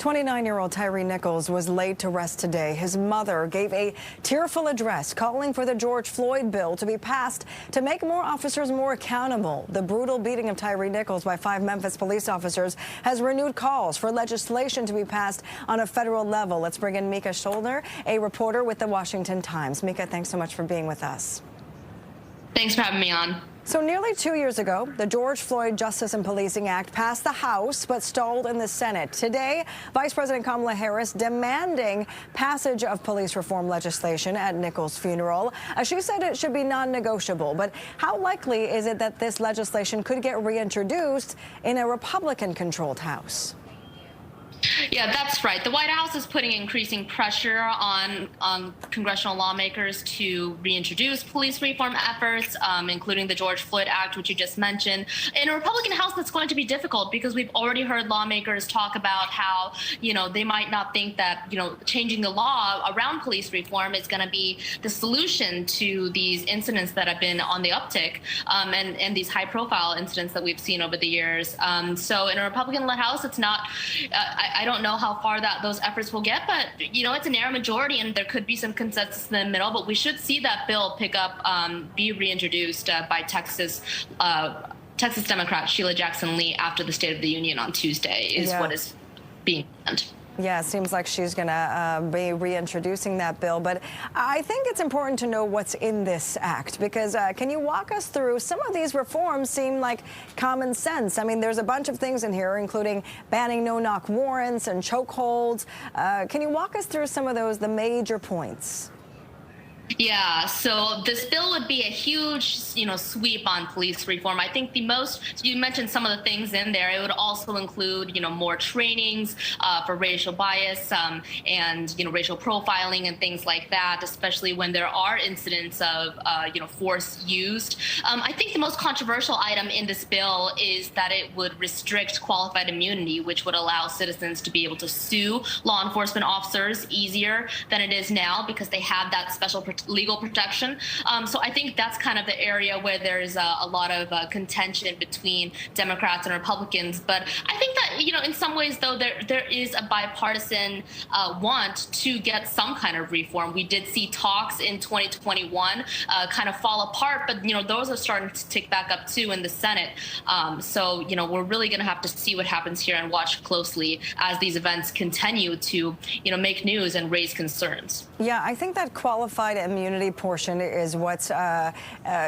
29-year-old Tyre Nichols was laid to rest today. His mother gave a tearful address calling for the George Floyd bill to be passed to make more officers more accountable. The brutal beating of Tyre Nichols by 5 Memphis police officers has renewed calls for legislation to be passed on a federal level. Let's bring in Mika Schollner, a reporter with the Washington Times. Mika, thanks so much for being with us. Thanks for having me on. So nearly 2 years ago, the George Floyd Justice and Policing Act passed the House but stalled in the Senate. Today, Vice President Kamala Harris demanding passage of police reform legislation at Nichols' funeral. She said it should be non-negotiable. But how likely is it that this legislation could get reintroduced in a Republican-controlled House? Yeah, that's right. The White House is putting increasing pressure on congressional lawmakers to reintroduce police reform efforts, including the George Floyd Act, which you just mentioned. In a Republican House, that's going to be difficult because we've already heard lawmakers talk about how, they might not think that, changing the law around police reform is going to be the solution to these incidents that have been on the uptick and these high-profile incidents that we've seen over the years. So in a Republican-led House, it's not I don't know how far those efforts will get, but it's a narrow majority, and there could be some consensus in the middle. But we should see that bill pick up, be reintroduced by Texas Democrat Sheila Jackson Lee after the State of the Union on Tuesday. Is what is being planned. Yeah, it seems like she's going to be reintroducing that bill. But I think it's important to know what's in this act, because can you walk us through some of these reforms? Seem like common sense. I mean, there's a bunch of things in here, including banning no-knock warrants and chokeholds. Can you walk us through some of the major points? Yeah, so this bill would be a huge, sweep on police reform. I think you mentioned some of the things in there. It would also include, more trainings for racial bias and, racial profiling and things like that, especially when there are incidents of, force used. I think the most controversial item in this bill is that it would restrict qualified immunity, which would allow citizens to be able to sue law enforcement officers easier than it is now because they have that special legal protection. So I think that's kind of the area where there's a lot of contention between Democrats and Republicans. But I think that, in some ways, though, there is a bipartisan want to get some kind of reform. We did see talks in 2021 kind of fall apart, but, those are starting to tick back up, too, in the Senate. So, we're really going to have to see what happens here and watch closely as these events continue to, make news and raise concerns. Yeah, I think that qualified immunity portion is what's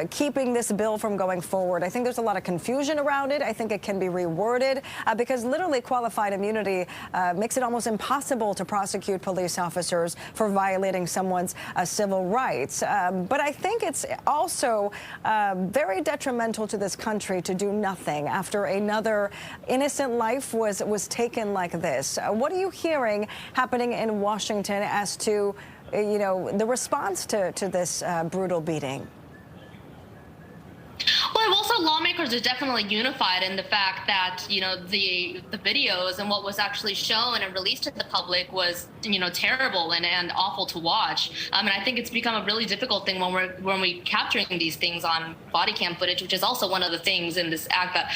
keeping this bill from going forward. I think there's a lot of confusion around it. I think it can be reworded because literally qualified immunity makes it almost impossible to prosecute police officers for violating someone's civil rights. But I think it's also very detrimental to this country to do nothing after another innocent life was taken like this. What are you hearing happening in Washington as to the response to this brutal beating? Well, also lawmakers are definitely unified in the fact that, the videos and what was actually shown and released to the public was, terrible and awful to watch. And I think it's become a really difficult thing when we're capturing these things on body cam footage, which is also one of the things in this act that,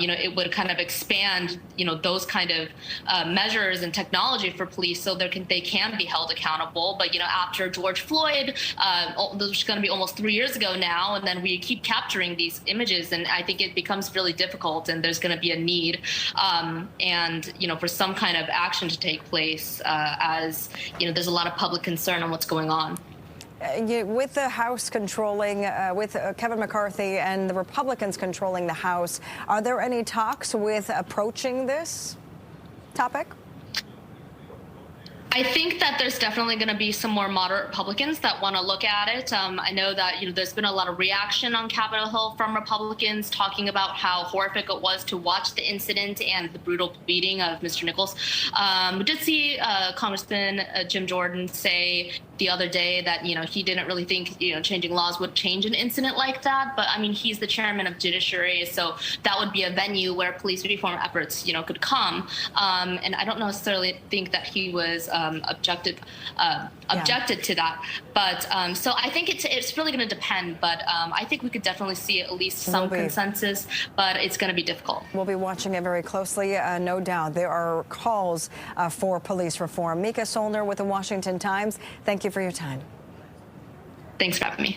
it would kind of expand, those kind of measures and technology for police so they can be held accountable. But, after George Floyd, there's going to be almost 3 years ago now, and then we keep capturing these images, and I think it becomes really difficult, and there's going to be a need for some kind of action to take place as there's a lot of public concern on what's going on. With the House controlling, with Kevin McCarthy and the Republicans controlling the House, are there any talks with approaching this topic? I think that there's definitely going to be some more moderate Republicans that want to look at it. I know that there's been a lot of reaction on Capitol Hill from Republicans talking about how horrific it was to watch the incident and the brutal beating of Mr. Nichols. We did see Congressman Jim Jordan say the other day that he didn't really think changing laws would change an incident like that. But I mean, he's the chairman of Judiciary, so that would be a venue where police reform efforts could come. And I don't necessarily think that he was objected to that. But so I think it's really going to depend. But I think we could definitely see at least some consensus, but it's going to be difficult. We'll be watching it very closely, no doubt. There are calls for police reform. Mika Solner with the Washington Times, thank you for your time. Thanks for having me.